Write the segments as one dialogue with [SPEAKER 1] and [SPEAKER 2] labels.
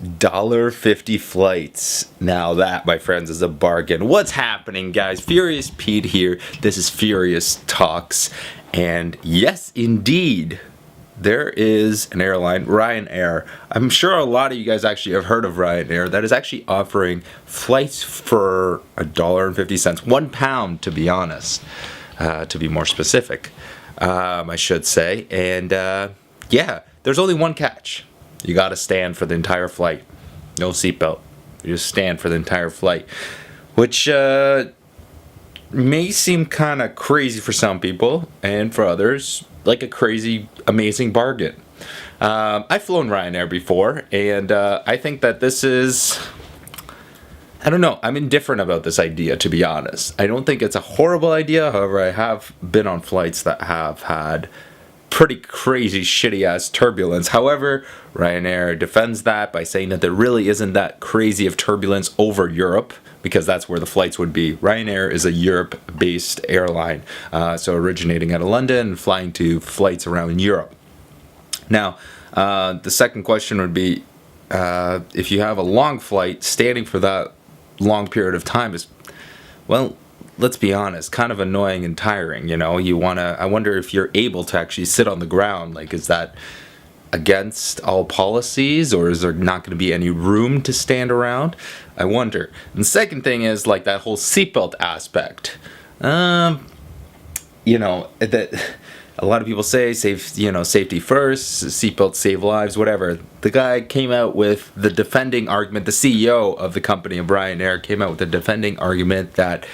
[SPEAKER 1] $1.50 flights. Now that, my friends, is a bargain. What's happening, guys? Furious Pete here. This is Furious Talks. And yes, indeed, there is an airline, Ryanair. I'm sure a lot of you guys actually have heard of Ryanair, that is actually offering flights for $1.50, £1 to be honest, to be more specific, I should say. And yeah, there's only one catch. You gotta stand for the entire flight. No seatbelt. You just stand for the entire flight. Which may seem kind of crazy for some people, and for others, like a crazy, amazing bargain. I've flown Ryanair before, and I think that this is... I don't know. I'm indifferent about this idea, to be honest. I don't think it's a horrible idea. However, I have been on flights that have had pretty crazy shitty ass turbulence. However, Ryanair defends that by saying that there really isn't that crazy of turbulence over Europe, because that's where the flights would be. Ryanair is a Europe-based airline, so originating out of London and flying to flights around Europe. Now, the second question would be, if you have a long flight, standing for that long period of time is, well, let's be honest, kind of annoying and tiring. You know, I wonder if you're able to actually sit on the ground. Like, is that against all policies, or is there not going to be any room to stand around? I wonder. And the second thing is, like, that whole seatbelt aspect. You know, that a lot of people say, safety first, seatbelts save lives, whatever. The guy came out with the defending argument, the CEO of the company of Ryanair came out with the defending argument that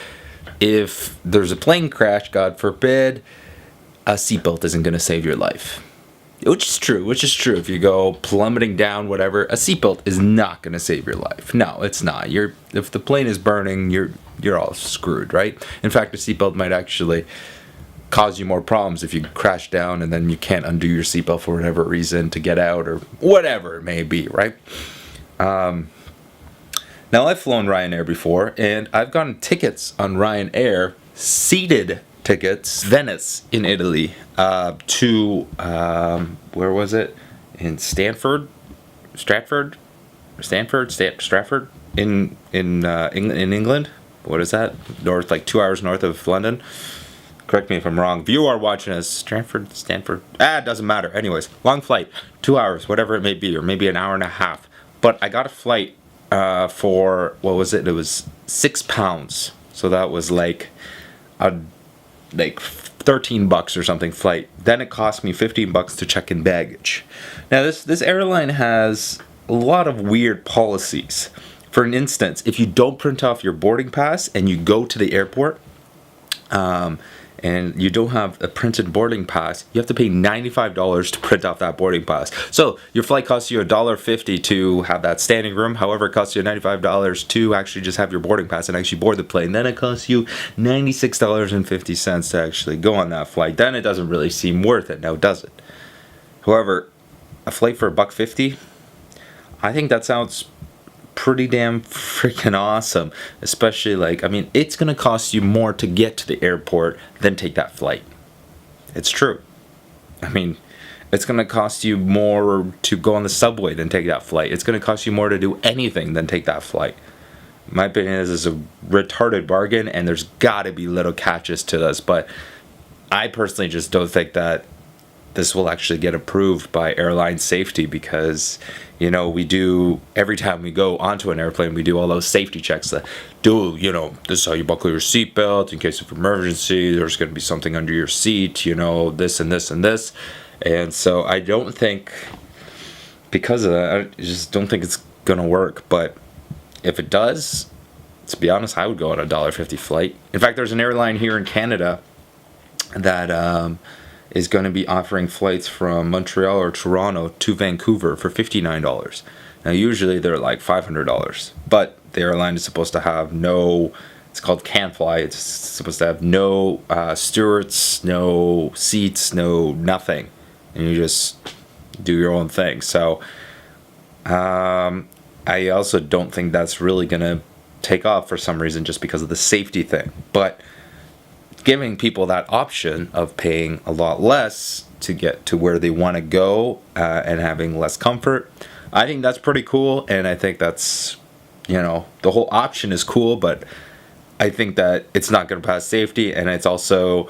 [SPEAKER 1] if there's a plane crash, God forbid, a seatbelt isn't going to save your life. Which is true. If you go plummeting down, whatever, a seatbelt is not going to save your life. No, it's not. If the plane is burning, you're all screwed, right? In fact, a seatbelt might actually cause you more problems if you crash down and then you can't undo your seatbelt for whatever reason to get out, or whatever it may be, right? Now, I've flown Ryanair before, and I've gotten tickets on Ryanair, seated tickets, Venice in Italy, to, where was it? In Stratford, in England. What is that? North, like 2 hours north of London. Correct me if I'm wrong. If you are watching as Stanford, it doesn't matter. Anyways, long flight, 2 hours, whatever it may be, or maybe an hour and a half. But I got a flight for, what was it? It was £6. So that was like $13 or something flight. Then it cost me $15 to check in baggage. Now this airline has a lot of weird policies. For an instance, if you don't print off your boarding pass and you go to the airport, and you don't have a printed boarding pass, you have to pay $95 to print off that boarding pass. So your flight costs you $1.50 to have that standing room. However, it costs you $95 to actually just have your boarding pass and actually board the plane. Then it costs you $96.50 to actually go on that flight. Then it doesn't really seem worth it, now does it? However, a flight for $1.50, I think that sounds pretty damn freaking awesome. Especially, like, I mean, it's gonna cost you more to get to the airport than take that flight. It's true. I mean, it's gonna cost you more to go on the subway than take that flight. It's gonna cost you more to do anything than take that flight. My opinion is it's a retarded bargain, and there's gotta be little catches to this, but I personally just don't think that this will actually get approved by airline safety, because, you know, we do, every time we go onto an airplane, we do all those safety checks that this is how you buckle your seatbelt in case of emergency, there's going to be something under your seat, this and this and this. And so I don't think, because of that, I just don't think it's going to work. But if it does, to be honest, I would go on a $1.50 flight. In fact, there's an airline here in Canada that is going to be offering flights from Montreal or Toronto to Vancouver for $59. Now, usually they're like $500, but the airline is supposed to have it's called Can Fly. It's supposed to have no stewards, no seats, no nothing, and you just do your own thing. So I also don't think that's really going to take off for some reason, just because of the safety thing. But giving people that option of paying a lot less to get to where they want to go, and having less comfort, I think that's pretty cool, and I think that's, the whole option is cool, but I think that it's not going to pass safety, and it's also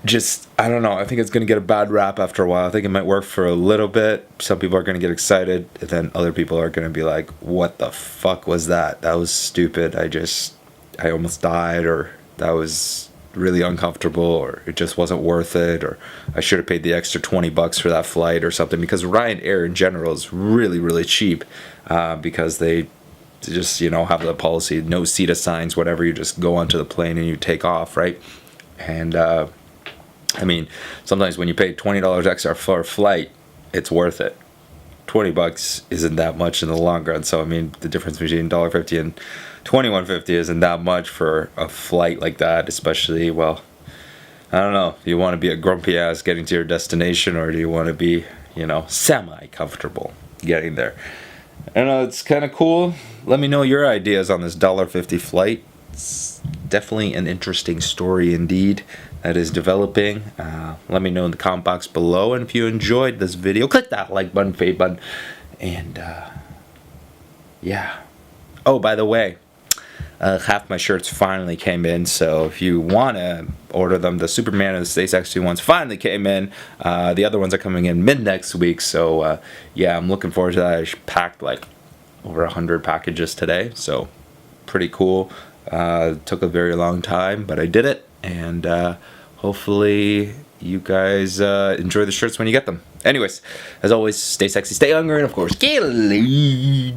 [SPEAKER 1] just, I don't know, I think it's going to get a bad rap after a while. I think it might work for a little bit. Some people are going to get excited, and then other people are going to be like, what the fuck was that? That was stupid. I almost died, or that was really uncomfortable, or it just wasn't worth it, or I should have paid the extra $20 for that flight or something, because Ryanair in general is really, really cheap, because they just, have the policy, no seat assigns, whatever, you just go onto the plane and you take off, right? And, I mean, sometimes when you pay $20 extra for a flight, it's worth it. $20 isn't that much in the long run. So I mean, the difference between $1.50 and $21.50 isn't that much for a flight like that. Especially, well, I don't know. Do you want to be a grumpy ass getting to your destination, or do you want to be, semi comfortable getting there? I don't know. It's kind of cool. Let me know your ideas on this $1.50 flight. It's definitely an interesting story indeed that is developing. Let me know in the comment box below, and if you enjoyed this video, click that like button, fave button, and yeah. Oh, by the way, half my shirts finally came in, so if you want to order them, the Superman and the Stay Sexy ones finally came in. The other ones are coming in mid next week, so yeah, I'm looking forward to that. I packed like over 100 packages today, so pretty cool. Took a very long time, but I did it, and hopefully you guys enjoy the shirts when you get them. Anyways, as always, stay sexy, stay hungry, and of course, get laid.